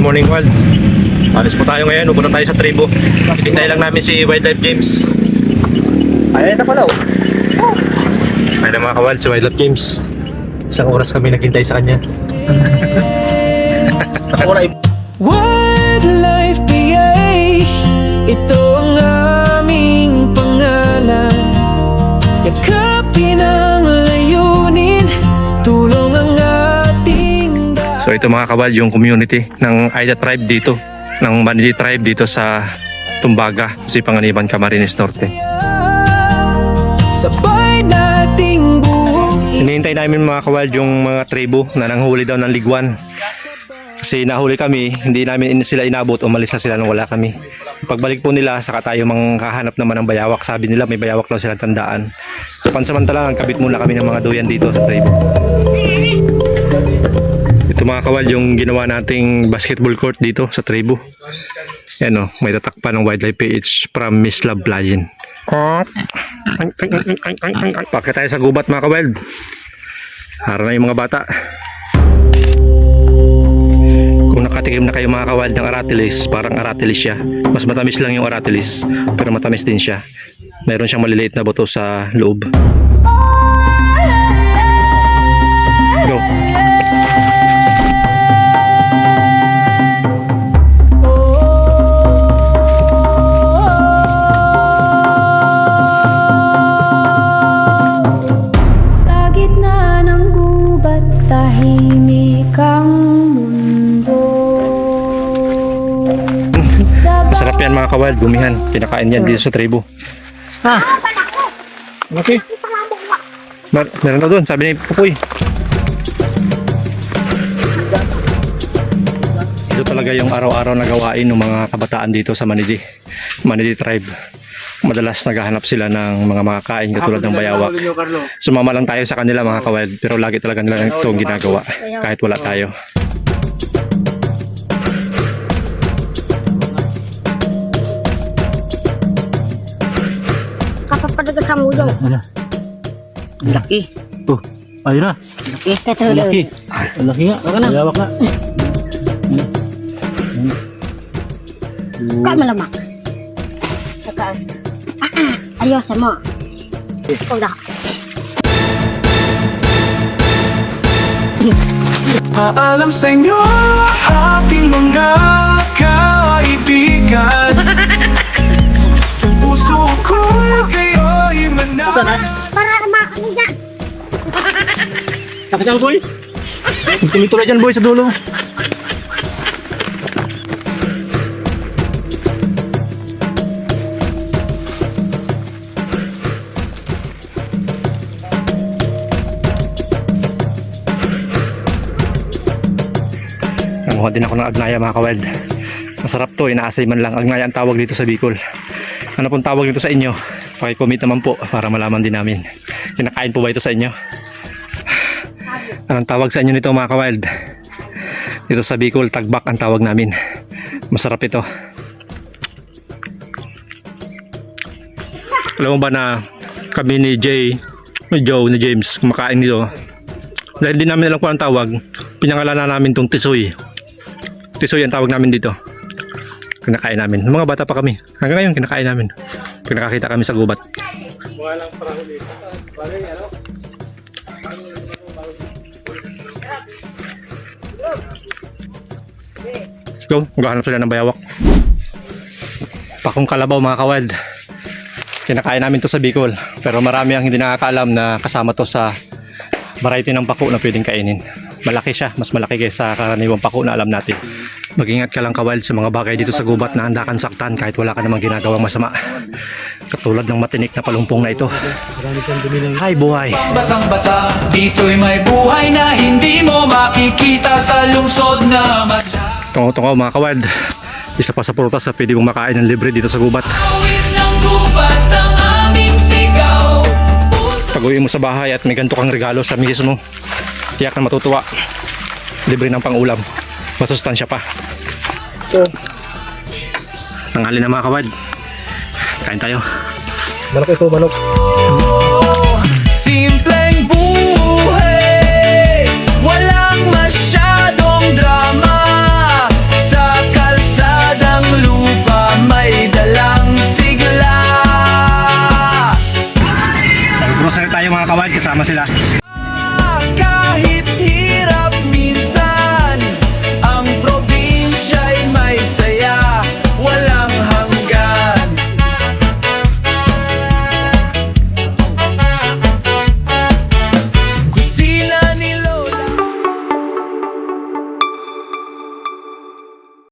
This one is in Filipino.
morning wild. Alis po tayo ngayon, pupunta tayo sa tribo. Hinintay lang namin si Wildlife James. Ayan na pala oh. Ayan na mga kawild, si Wildlife James. Isang oras kami naghintay sa kanya. Wildlife PH, ito ang aming pangalan. Yakapin ang layunin, tulong ang ating daan. So ito mga kawild, yung community ng Aida tribe dito, ng Manidi tribe dito sa Tumbaga, si Panganiban, Camarines Norte. Sabay nating buhay. Hinihintay namin mga kawild yung mga tribo na nanghuli daw ng liguan. Kasi nahuli kami, hindi namin sila inabot, umalis na sila nung wala kami. Pagbalik po nila, saka tayo manghahanap naman ng bayawak. Sabi nila may bayawak daw silang tandaan. So pansamantala, nagkabit muna kami ng mga duyan dito sa tribo. Ito mga kawild, yung ginawa nating basketball court dito sa tribo. Yan o, may tatakpan ng Wildlife PH from Miss Love Lion. Pakit tayo sa gubat mga kawild. Hara na yung mga bata. Kung nakatikim na kayo mga kawild ng aratilis, parang aratilis siya. Mas matamis lang yung aratilis, pero matamis din siya. Meron siyang maliliit na buto sa loob. Go! Sa gitna ng gubat, tahimik ang mundo. Masarap yan mga kawild, gumihan. Kinakain yan dito sa tribo. Ha? Okay. Meron na doon, sabi ni Pupoy. Ito talaga yung araw-araw na gawain ng mga kabataan dito sa Manidi tribe. Madalas naghahanap sila ng mga makakain katulad ng bayawak. Sumama lang tayo sa kanila mga kawild, pero lagi talaga nila itong ginagawa kahit wala tayo. Kapapadagal sa mulo. Ano? Laki. Oh, ayun na. Laki. Katulad. Laki. Laki nga. Bayawak nga. Ka malamak. Saka. Ayos mo. Udah. Paalam sa inyo, ating mga kaibigan. Sa puso ko kayo'y manang. Para maano dyan. Nakasang boy. Tuloy-tuloy dyan boy sa dulo. Nanguha din ako ng agnaya mga kawild. Masarap to, inaasay man lang. Agnaya ang tawag dito sa Bicol. Ano pong tawag dito sa inyo? Paki-comment naman po para malaman din namin. Kinakain po ba ito sa inyo? Anong tawag sa inyo nito mga kawild? Dito sa Bicol, tagbak ang tawag namin. Masarap ito. Alam mo ba na kami ni Joe, ni James, kumakain dito. Dahil di namin alam kung ang tawag, pinangalanan namin itong tisoy. Tisoy ang tawag namin dito. Kinakain namin. Mga bata pa kami. Hanggang ngayon kinakain namin. Pinakakita kami sa gubat. Go, maghahanap sila ng bayawak. Pakong kalabaw mga kawild. Kinakain namin to sa Bicol. Pero marami ang hindi nakakaalam na kasama to sa variety ng pako na pwedeng kainin. Malaki siya, mas malaki kaysa karaniwang pako na alam natin. Mag-ingat ka lang kawild sa mga bagay dito sa gubat na handa kang saktan kahit wala ka namang ginagawang masama. Katulad ng matinik na palumpong na ito. Ay buhay! Basang-basa, dito'y may buhay na hindi mo makikita sa lungsod na Tungo-tungo mga kawild. Isa pa sa prutas na pwede mong makain ng libre dito sa gubat. maglawin ng gubat ang aming sigaw. Pag-uwi mo sa bahay at may ganito kang regalo sa misis mo, tiyak na matutuwa. Libre ng pang-ulam. Masustansya pa. Tanghali na mga kawild. Kain tayo. Manok ito, manok. Simpleng buhay, walang masyadong drama. Sa Grocery tayo mga kawad, kasama sila.